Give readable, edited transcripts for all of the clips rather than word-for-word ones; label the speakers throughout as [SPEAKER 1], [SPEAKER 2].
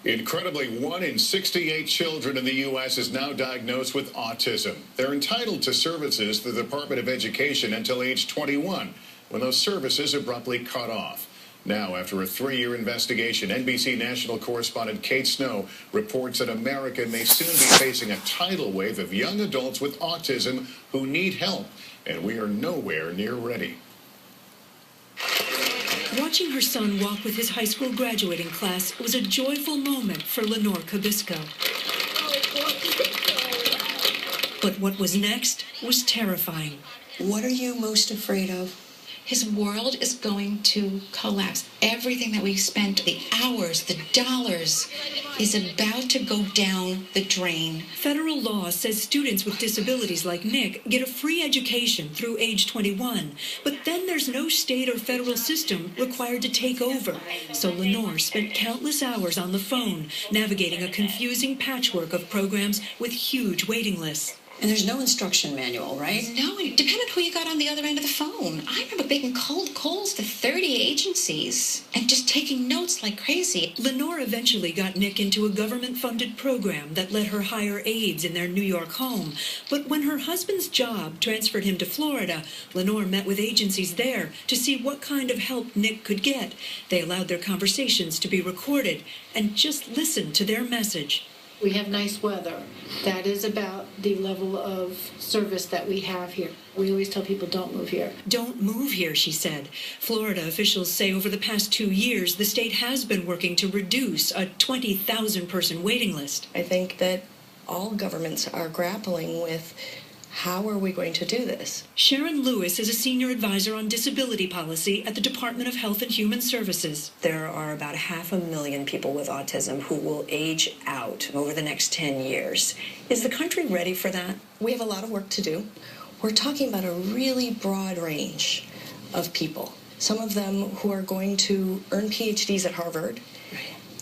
[SPEAKER 1] Incredibly, 1 in 68 children in the U.S. is now diagnosed with autism. They're entitled to services through the Department of Education until age 21, when those services abruptly cut off. Now, after a 3-year investigation, NBC national correspondent Kate Snow reports that America may soon be facing a tidal wave of young adults with autism who need help, and we are nowhere near ready.
[SPEAKER 2] Watching her son walk with his high school graduating class was a joyful moment for Lenore Cabisco. But what was next was terrifying.
[SPEAKER 3] What are you most afraid of?
[SPEAKER 4] His world is going to collapse. Everything that we spent, the hours, the dollars, is about to go down the drain.
[SPEAKER 2] Federal law says students with disabilities like Nick get a free education through age 21. But then there's no state or federal system required to take over. So Lenore spent countless hours on the phone, navigating a confusing patchwork of programs with huge waiting lists.
[SPEAKER 3] And there's no instruction manual, right?
[SPEAKER 4] No, it depended on who you got on the other end of the phone. I remember making cold calls to 30 agencies and just taking notes like crazy.
[SPEAKER 2] Lenore eventually got Nick into a government-funded program that let her hire aides in their New York home. But when her husband's job transferred him to Florida, Lenore met with agencies there to see what kind of help Nick could get. They allowed their conversations to be recorded and just listened to their message.
[SPEAKER 5] We have nice weather. That is about the level of service that we have here. We always tell people don't move here.
[SPEAKER 2] Don't move here, she said. Florida officials say over the past 2 years, the state has been working to reduce a 20,000-person waiting list.
[SPEAKER 3] I think that all governments are grappling with how are we going to do this?
[SPEAKER 2] Sharon Lewis is a senior advisor on disability policy at the Department of Health and Human Services.
[SPEAKER 6] There are about 500,000 people with autism who will age out over the next 10 years. Is the country ready for that?
[SPEAKER 3] We have a lot of work to do. We're talking about a really broad range of people. Some of them who are going to earn PhDs at Harvard,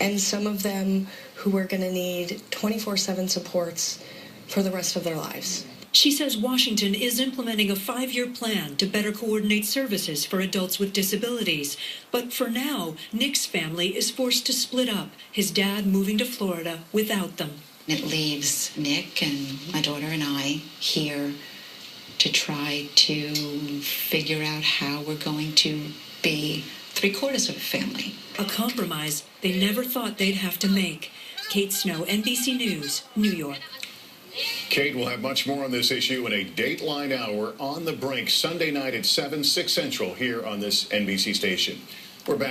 [SPEAKER 3] and some of them who are going to need 24/7 supports for the rest of their lives.
[SPEAKER 2] She says Washington is implementing a 5-year plan to better coordinate services for adults with disabilities. But for now, Nick's family is forced to split up, his dad moving to Florida without them.
[SPEAKER 4] It leaves Nick and my daughter and I here to try to figure out how we're going to be 3/4 of a family.
[SPEAKER 2] A compromise they never thought they'd have to make. Kate Snow, NBC News, New York.
[SPEAKER 1] Kate will have much more on this issue in a Dateline Hour on the Brink Sunday night at 7, 6 Central here on this NBC station. We're back.